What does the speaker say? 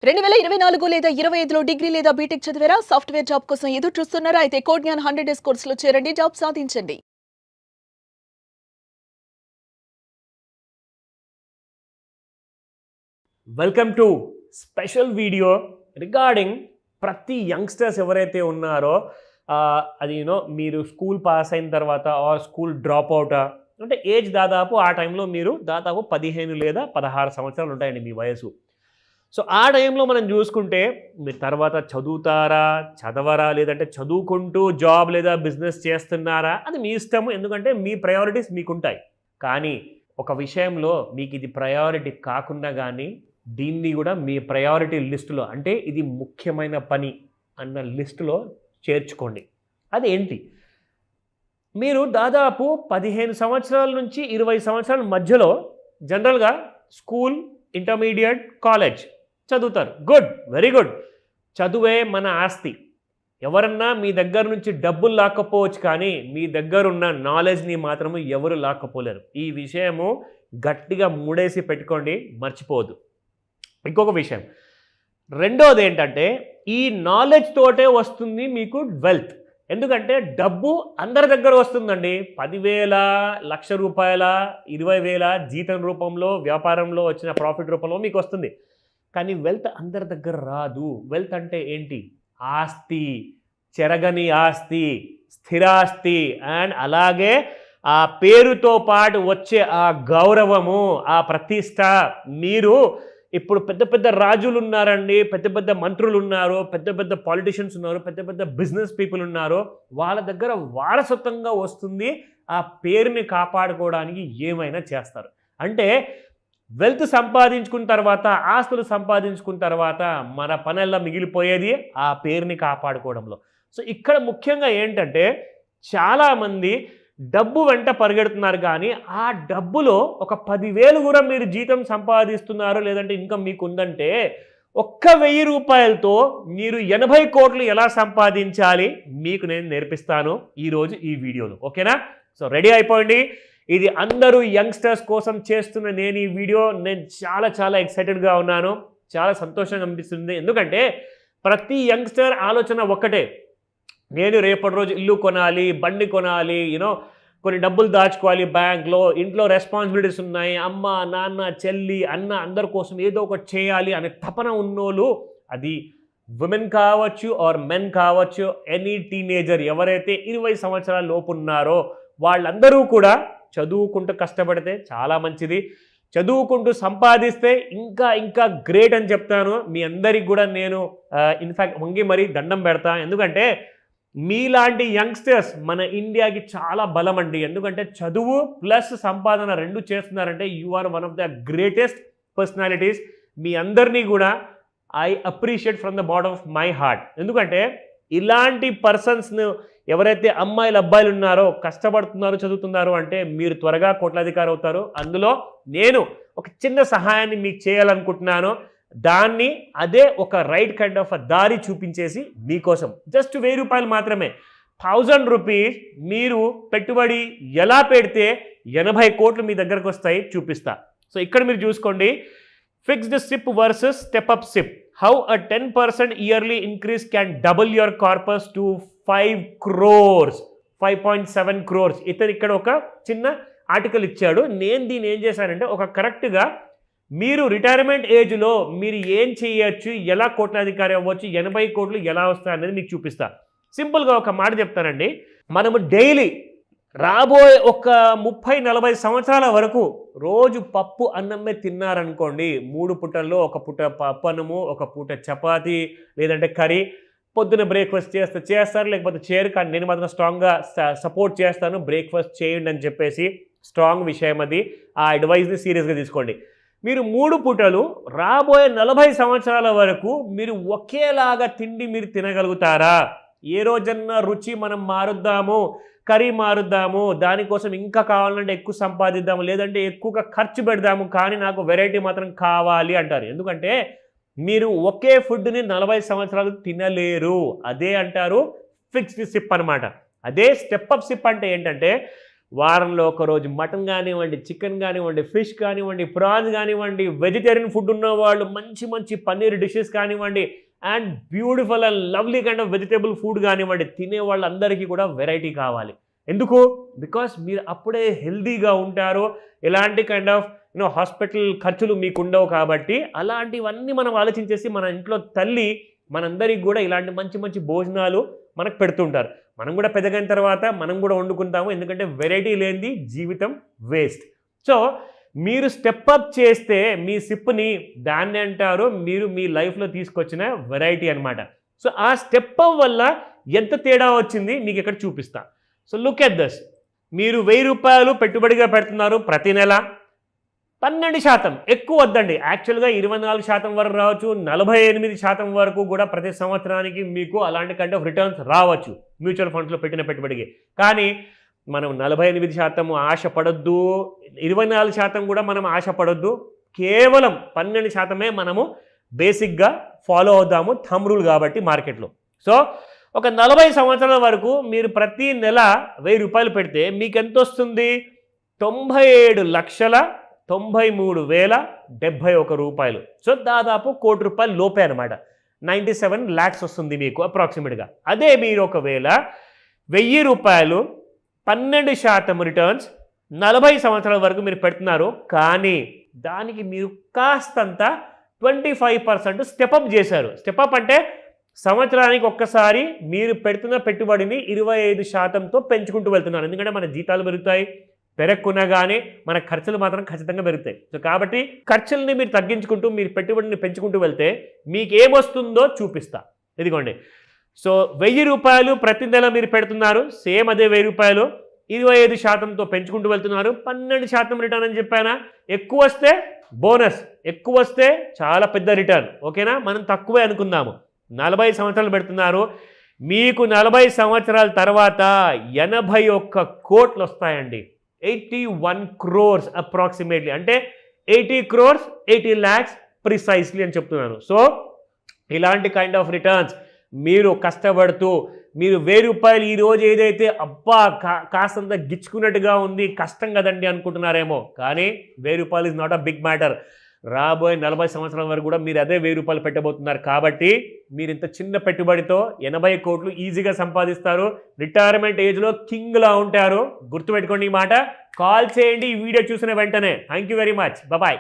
2024 లేదా 25లో డిగ్రీ లేదా బీటెక్ చదివారా? సాఫ్ట్‌వేర్ జాబ్ కోసం ఎదురు చూస్తున్నారా? అయితే కోడ్ జ్ఞాన్ 100 డేస్ కోర్సులో చేరండి. జాబ్ సాధించండి. Welcome to special video regarding ప్రతి యంగ్స్టర్స్ ఎవరైతే ఉన్నారో అది మీరు స్కూల్ పాస్ అయిన తర్వాత ఆర్ స్కూల్ డ్రాప్ అవుటా అంటే ఏజ్ దాదాపు ఆ టైంలో మీరు దాదాపు 15 లేదా 16 సంవత్సరాలు ఉంటాయండి మీ వయసు. సో ఆ టైంలో మనం చూసుకుంటే మీరు తర్వాత చదువుతారా, చదవరా, లేదంటే చదువుకుంటూ జాబ్ లేదా బిజినెస్ చేస్తున్నారా అది మీ ఇష్టము. ఎందుకంటే మీ ప్రయారిటీస్ మీకుంటాయి. కానీ ఒక విషయంలో మీకు ఇది ప్రయారిటీ కాకుండా కానీ దీన్ని కూడా మీ ప్రయారిటీ లిస్టులో, అంటే ఇది ముఖ్యమైన పని అన్న లిస్టులో చేర్చుకోండి. అది ఏంటి? మీరు దాదాపు 15 సంవత్సరాల నుంచి 20 సంవత్సరాల మధ్యలో జనరల్గా స్కూల్, ఇంటర్మీడియట్, కాలేజ్ చదువుతారు. Good, very good. చదువే మన ఆస్తి. ఎవరన్నా మీ దగ్గర నుంచి డబ్బులు లాక్కపోవచ్చు, కానీ మీ దగ్గర ఉన్న నాలెడ్జ్ని మాత్రము ఎవరు లాక్కపోలేరు. ఈ విషయము గట్టిగా మూడేసి పెట్టుకోండి, మర్చిపోవద్దు. ఇంకొక విషయం, రెండోది ఏంటంటే ఈ నాలెడ్జ్ తోటే వస్తుంది మీకు వెల్త్. ఎందుకంటే డబ్బు అందరి దగ్గర వస్తుందండి. 10,000, ₹1,00,000, 20,000 జీతం రూపంలో, వ్యాపారంలో వచ్చిన ప్రాఫిట్ రూపంలో మీకు వస్తుంది. కానీ వెల్త్ అందరి దగ్గర రాదు. వెల్త్ అంటే ఏంటి? ఆస్తి, చెరగని ఆస్తి, స్థిరాస్తి, అండ్ అలాగే ఆ పేరుతో పాటు వచ్చే ఆ గౌరవము, ఆ ప్రతిష్ట. మీరు ఇప్పుడు పెద్ద పెద్ద రాజులు ఉన్నారండి, పెద్ద పెద్ద మంత్రులు ఉన్నారు, పెద్ద పెద్ద పాలిటిషియన్స్ ఉన్నారు, పెద్ద పెద్ద బిజినెస్ పీపుల్ ఉన్నారు. వాళ్ళ దగ్గర వారసత్వంగా వస్తుంది. ఆ పేరుని కాపాడుకోవడానికి ఏమైనా చేస్తారు. అంటే వెల్త్ సంపాదించుకున్న తర్వాత, ఆస్తులు సంపాదించుకున్న తర్వాత మన పనెల్లా మిగిలిపోయేది ఆ పేరుని కాపాడుకోవడంలో. సో ఇక్కడ ముఖ్యంగా ఏంటంటే చాలామంది డబ్బు వెంట పరిగెడుతున్నారు, కానీ ఆ డబ్బులో ఒక 10,000 కూడా మీరు జీతం సంపాదిస్తున్నారు, లేదంటే ఇన్కమ్ మీకు ఉందంటే ఒక్క ₹1,000తో మీరు 80 కోట్లు ఎలా సంపాదించాలి మీకు నేను నేర్పిస్తాను ఈరోజు ఈ వీడియోలో. ఓకేనా? సో రెడీ అయిపోండి. ఇది అందరూ యంగ్స్టర్స్ కోసం చేస్తున్న నేను ఈ వీడియో. నేను చాలా చాలా ఎక్సైటెడ్గా ఉన్నాను, చాలా సంతోషంగా అనిపిస్తుంది. ఎందుకంటే ప్రతి యంగ్స్టర్ ఆలోచన ఒక్కటే, నేను రేపటి రోజు ఇల్లు కొనాలి, బండి కొనాలి, కొన్ని డబ్బులు దాచుకోవాలి బ్యాంక్లో, ఇంట్లో రెస్పాన్సిబిలిటీస్ ఉన్నాయి, అమ్మ, నాన్న, చెల్లి, అన్న అందరి కోసం ఏదో ఒకటి చేయాలి అనే తపన ఉన్నోళ్ళు, అది విమెన్ కావచ్చు ఆర్ మెన్ కావచ్చు, ఎనీ టీనేజర్ ఎవరైతే 20 సంవత్సరాల లోపు ఉన్నారో వాళ్ళందరూ కూడా చదువుకుంటూ కష్టపడితే చాలా మంచిది. చదువుకుంటూ సంపాదిస్తే ఇంకా ఇంకా గ్రేట్ అని చెప్తాను. మీ అందరికి కూడా నేను ఇన్ఫ్యాక్ట్ వంగి మరీ దండం పెడతా. ఎందుకంటే మీలాంటి యంగ్స్టర్స్ మన ఇండియాకి చాలా బలం అండి. ఎందుకంటే చదువు ప్లస్ సంపాదన రెండు చేస్తున్నారంటే you are one of the greatest personalities. మీ అందరినీ కూడా I appreciate from the bottom of my heart. ఎందుకంటే ఇలాంటి పర్సన్స్ను ఎవరైతే అమ్మాయిలు, అబ్బాయిలు ఉన్నారో, కష్టపడుతున్నారో, చదువుతున్నారో అంటే మీరు త్వరగా కోట్లాధికారి అవుతారు. అందులో నేను ఒక చిన్న సహాయాన్ని మీకు చేయాలనుకుంటున్నాను. దాన్ని అదే ఒక రైట్ కైండ్ ఆఫ్ దారి చూపించేసి మీకోసం జస్ట్ ₹1,000 మాత్రమే, 1000 రూపీస్ మీరు పెట్టుబడి ఎలా పెడితే 80 కోట్లు మీ దగ్గరకు వస్తాయి చూపిస్తా. సో ఇక్కడ మీరు చూసుకోండి, fixed SIP versus step up SIP, how a 10% yearly increase can double your corpus to 5 crores, 5.7 crores. ఇతను ఇక్కడ ఒక చిన్న ఆర్టికల్ ఇచ్చాడు. నేను దీన్ని ఏం చేశానంటే ఒక కరెక్ట్గా మీరు రిటైర్మెంట్ ఏజ్లో మీరు ఏం చేయొచ్చు, ఎలా కోట్లాధికారి అవ్వచ్చు, 80 కోట్లు ఎలా వస్తాయి అనేది మీకు చూపిస్తా. సింపుల్గా ఒక మాట చెప్తానండి. మనము డైలీ రాబోయే ఒక 30-40 సంవత్సరాల వరకు రోజు పప్పు అన్నమే తిన్నారనుకోండి, 3 పూటల్లో ఒక పూట పప్పు అన్నము, ఒక పూట చపాతీ లేదంటే కర్రీ, పొద్దున బ్రేక్ఫాస్ట్ చేస్తారు, లేకపోతే చేయరు. కానీ నేను మాత్రం స్ట్రాంగ్గా సపోర్ట్ చేస్తాను, బ్రేక్ఫాస్ట్ చేయండి అని చెప్పేసి. స్ట్రాంగ్ విషయం అది. ఆ అడ్వైస్ని సీరియస్గా తీసుకోండి. మీరు 3 పూటలు రాబోయే 40 సంవత్సరాల వరకు మీరు ఒకేలాగా తిండి మీరు తినగలుగుతారా? ఏ రోజన్నా రుచి మనం మారుద్దాము, కర్రీ మారుద్దాము, దానికోసం ఇంకా కావాలంటే ఎక్కువ సంపాదిద్దాము, లేదంటే ఎక్కువగా ఖర్చు పెడదాము, కానీ నాకు వెరైటీ మాత్రం కావాలి అంటారు. ఎందుకంటే మీరు ఒకే ఫుడ్ని 40 సంవత్సరాలు తినలేరు. అదే అంటారు ఫిక్స్డ్ సిప్ అనమాట. అదే స్టెప్ అప్ సిప్ అంటే ఏంటంటే వారంలో ఒక రోజు మటన్ కానివ్వండి, చికెన్ కానివ్వండి, ఫిష్ కానివ్వండి, ప్రాన్స్ కానివ్వండి, వెజిటేరియన్ ఫుడ్ ఉన్న వాళ్ళు మంచి మంచి పన్నీర్ డిషెస్ కానివ్వండి, and beautiful and lovely kind of vegetable food కానివ్వండి, తినే వాళ్ళందరికీ కూడా వెరైటీ కావాలి. ఎందుకు? బికాస్ మీరు అప్పుడే హెల్దీగా ఉంటారు, ఎలాంటి కైండ్ ఆఫ్ హాస్పిటల్ ఖర్చులు మీకు ఉండవు. కాబట్టి అలాంటివన్నీ మనం ఆలోచించేసి మన ఇంట్లో తల్లి మనందరికి కూడా ఇలాంటి మంచి మంచి భోజనాలు మనకు పెడుతుంటారు. మనం కూడా పెద్దగైన తర్వాత మనం కూడా వండుకుంటాము, ఎందుకంటే వెరైటీ లేనిది జీవితం వేస్ట్. సో మీరు స్టెప్ అప్ చేస్తే మీ సిప్ని దాన్ని అంటారు మీరు మీ లైఫ్లో తీసుకొచ్చిన వెరైటీ అనమాట. సో ఆ స్టెప్ అప్ వల్ల ఎంత తేడా వచ్చింది మీకు ఇక్కడ చూపిస్తా. So look at this. మీరు 1000 రూపాయలు పెట్టుబడిగా పెడుతున్నారు ప్రతి నెల. 12% ఎక్కువ వద్దండి, యాక్చువల్గా 24% వరకు రావచ్చు, 48% వరకు కూడా ప్రతి సంవత్సరానికి మీకు అలాంటి కైండ్ ఆఫ్ రిటర్న్స్ రావచ్చు మ్యూచువల్ ఫండ్స్లో పెట్టిన పెట్టుబడికి. కానీ మనం 48% ఆశపడొద్దు, 24% కూడా మనం ఆశపడొద్దు. కేవలం 12% మనము బేసిక్గా ఫాలో అవుదాము, థంబ్ రూల్ కాబట్టి మార్కెట్లో. సో ఒక 40 సంవత్సరాల వరకు మీరు ప్రతి నెల 1000 రూపాయలు పెడితే మీకు ఎంత వస్తుంది? 97,93,071 రూపాయలు. సో దాదాపు ₹1 కోటి లోపే అనమాట. 97 lakhs వస్తుంది మీకు అప్రాక్సిమేట్గా. అదే మీరు ఒకవేళ 1000 రూపాయలు 12% రిటర్న్స్ 40 సంవత్సరాల వరకు మీరు పెడుతున్నారు, కానీ దానికి మీరు కాస్తంత 25% స్టెప్అప్ చేశారు. స్టెప్అప్ అంటే సంవత్సరానికి ఒక్కసారి మీరు పెడుతున్న పెట్టుబడిని 25%తో పెంచుకుంటూ వెళ్తున్నారు. ఎందుకంటే మన జీతాలు పెరుగుతాయి, పెరగకున్నా కానీ మన ఖర్చులు మాత్రం ఖచ్చితంగా పెరుగుతాయి. సో కాబట్టి ఖర్చుల్ని మీరు తగ్గించుకుంటూ మీరు పెట్టుబడిని పెంచుకుంటూ వెళ్తే మీకు ఏమొస్తుందో చూపిస్తా. ఇదిగోండి. సో 1000 రూపాయలు ప్రతి నెల మీరు పెడుతున్నారు, సేమ్ అదే 1000 రూపాయలు 25%తో పెంచుకుంటూ వెళ్తున్నారు. 12% రిటర్న్ అని చెప్పానా? ఎక్కువ వస్తే బోనస్, ఎక్కువ వస్తే చాలా పెద్ద రిటర్న్. ఓకేనా? మనం తక్కువే అనుకుందాము. 40 సంవత్సరాలు పెడుతున్నారు, మీకు 40 సంవత్సరాల తర్వాత 81 కోట్లు వస్తాయండి. 81 crores అప్రాక్సిమేట్లీ, అంటే 80 crores 80 lakhs ప్రిసైస్లీ అని చెప్తున్నాను. సో ఇలాంటి కైండ్ ఆఫ్ రిటర్న్స్ మీరు కష్టపడుతూ మీరు 1000 రూపాయలు ఈరోజు ఏదైతే అబ్బా కాస్తంత గిచ్చుకున్నట్టుగా ఉంది, కష్టం కదండి అనుకుంటున్నారేమో, కానీ 1000 రూపాయలు is not a big matter. రాబోయే 40 సంవత్సరాల వరకు కూడా మీరు అదే 1000 రూపాయలు పెట్టబోతున్నారు. కాబట్టి మీరు ఇంత చిన్న పెట్టుబడితో 80 కోట్లు ఈజీగా సంపాదిస్తారు. రిటైర్మెంట్ ఏజ్లో కింగ్లా ఉంటారు. గుర్తుపెట్టుకోండి ఈ మాట. కాల్ చేయండి ఈ వీడియో చూసిన వెంటనే. Thank you very much. Bye.